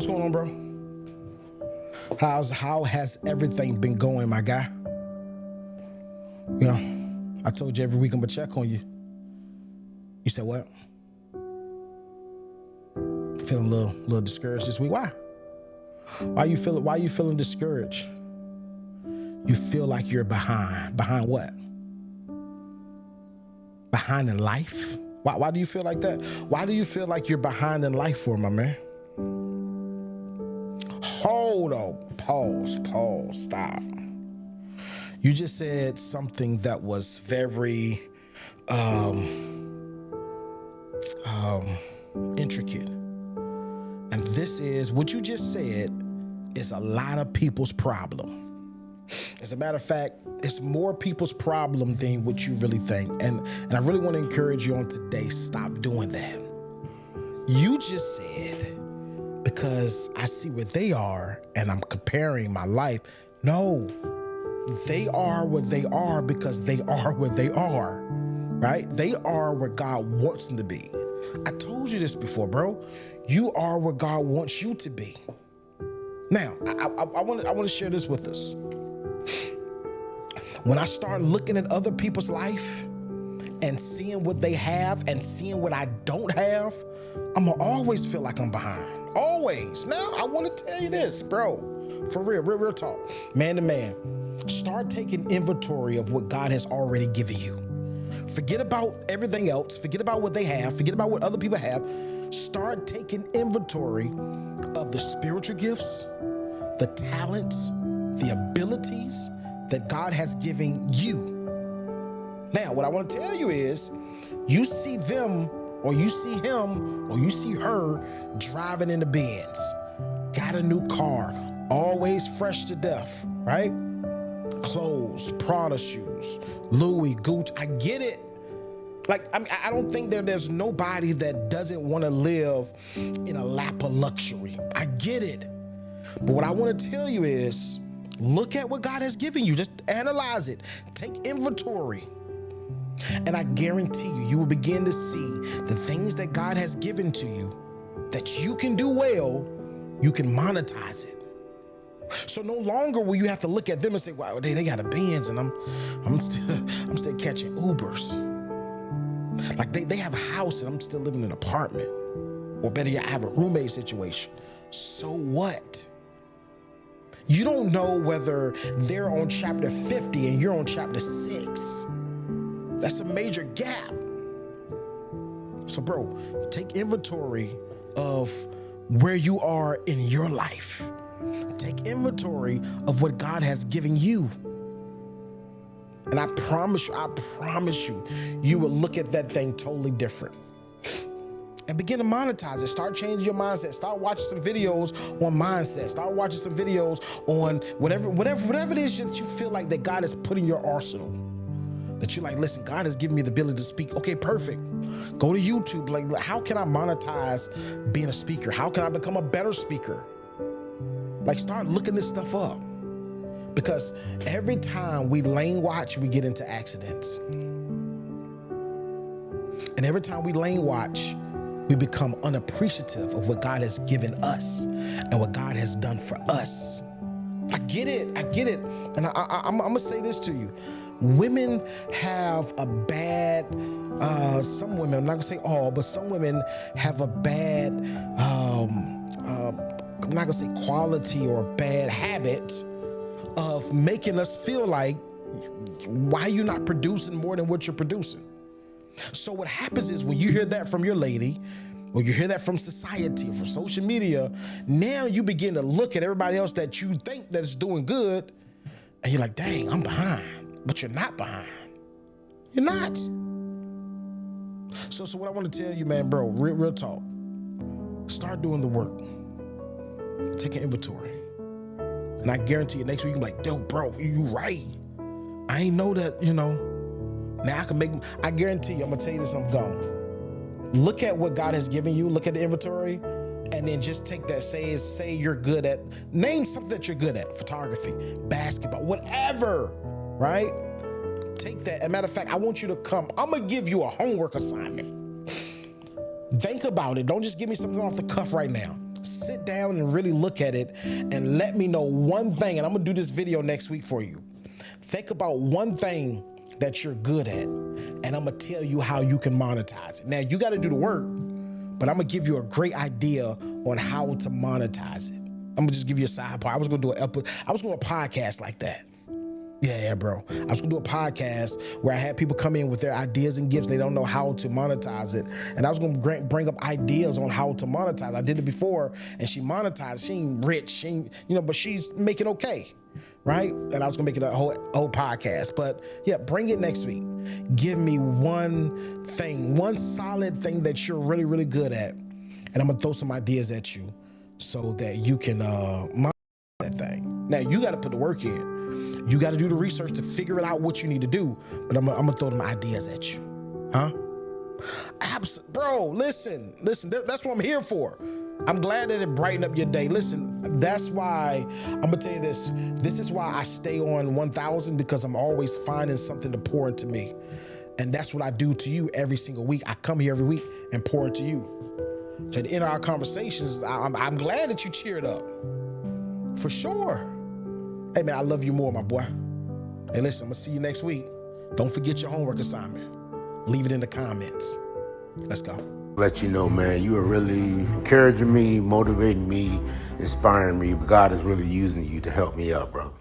going on, bro? How has everything been going, my guy? You know, I told you every week I'm gonna check on you. You said what? Feeling a little discouraged this week. Why? Why you feeling discouraged? You feel like you're behind. Behind what? Behind in life? Why do you feel like that? Why do you feel like you're behind in life for, my man? Hold on. Pause, stop. You just said something that was very intricate. And this is, what you just said is a lot of people's problem. As a matter of fact, it's more people's problem than what you really think. And I really want to encourage you on today, stop doing that. You just said, because I see where they are and I'm comparing my life. No, they are what they are because they are what they are, right? They are where God wants them to be. I told you this before, bro. You are where God wants you to be. Now, I want to share this with us. When I start looking at other people's life and seeing what they have and seeing what I don't have, I'm gonna always feel like I'm behind. Always. Now, I want to tell you this, bro. For real talk. Man to man. Start taking inventory of what God has already given you. Forget about everything else. Forget about what they have. Forget about what other people have. Start taking inventory of the spiritual gifts, the talents, the abilities that God has given you. Now, what I want to tell you is, you see them, or you see him, or you see her driving in the Benz, got a new car, always fresh to death, right? Clothes, Prada shoes, Louis, Gucci. I get it. Like, I mean, I don't think there's nobody that doesn't want to live in a lap of luxury. I get it. But what I want to tell you is, look at what God has given you. Just analyze it. Take inventory. And I guarantee you, you will begin to see the things that God has given to you that you can do well, you can monetize it. So no longer will you have to look at them and say, wow, they got a Benz and I'm still catching Ubers. Like they have a house and I'm still living in an apartment. Or better yet, I have a roommate situation. So what? You don't know whether they're on chapter 50 and you're on chapter 6. That's a major gap. So bro, take inventory of where you are in your life. Take inventory of what God has given you. And I promise you, you will look at that thing totally different. And begin to monetize it. Start changing your mindset. Start watching some videos on mindset. Start watching some videos on whatever it is that you feel like that God has put in your arsenal. That you're like, listen, God has given me the ability to speak. Okay, perfect. Go to YouTube. Like, how can I monetize being a speaker? How can I become a better speaker? Like, start looking this stuff up. Because every time we lane watch, we get into accidents. And every time we lane watch, we become unappreciative of what God has given us and what God has done for us. I get it. And I'm going to say this to you. Women have a bad, some women, I'm not going to say all, but some women have a bad, I'm not going to say quality or bad habit of making us feel like, why are you not producing more than what you're producing? So what happens is when you hear that from your lady, or you hear that from society or from social media, now you begin to look at everybody else that you think that's doing good, and you're like, dang, I'm behind. But you're not behind. You're not. So what I want to tell you, man, bro, real talk. Start doing the work. Take an inventory. And I guarantee you next week, you're like, yo, bro, you right. I ain't know that, now I can make, I guarantee you, I'm going to tell you this, I'm gone. Look at what God has given you. Look at the inventory. And then just take that, say you're good at, name something that you're good at. Photography, basketball, whatever, right? Take that. As a matter of fact, I want you to come. I'm going to give you a homework assignment. Think about it. Don't just give me something off the cuff right now. sit down and really look at it and let me know one thing. And I'm gonna do this video next week for you. Think about one thing that you're good at, and I'm gonna tell you how you can monetize it. Now, you gotta do the work, but I'm gonna give you a great idea on how to monetize it. I'm gonna just give you a side part. I was gonna do a podcast like that. Yeah, bro. I was gonna do a podcast where I had people come in with their ideas and gifts. They don't know how to monetize it. And I was gonna bring up ideas on how to monetize. I did it before and she monetized. She ain't rich, she ain't, but she's making okay, right? And I was gonna make it a whole podcast. But yeah, bring it next week. Give me one thing, one solid thing that you're really, really good at. And I'm gonna throw some ideas at you so that you can monetize that thing. Now, you gotta put the work in. You got to do the research to figure out what you need to do, but I'm gonna throw them ideas at you, huh? Bro, listen, that's what I'm here for. I'm glad that it brightened up your day. Listen, that's why, I'm gonna tell you this. This is why I stay on 1000, because I'm always finding something to pour into me. And that's what I do to you every single week. I come here every week and pour into you. So at the end of our conversations, I'm glad that you cheered up, for sure. Hey, man, I love you more, my boy. Hey, listen, I'm going to see you next week. Don't forget your homework assignment. Leave it in the comments. Let's go. Let you know, man, you are really encouraging me, motivating me, inspiring me. God is really using you to help me out, bro.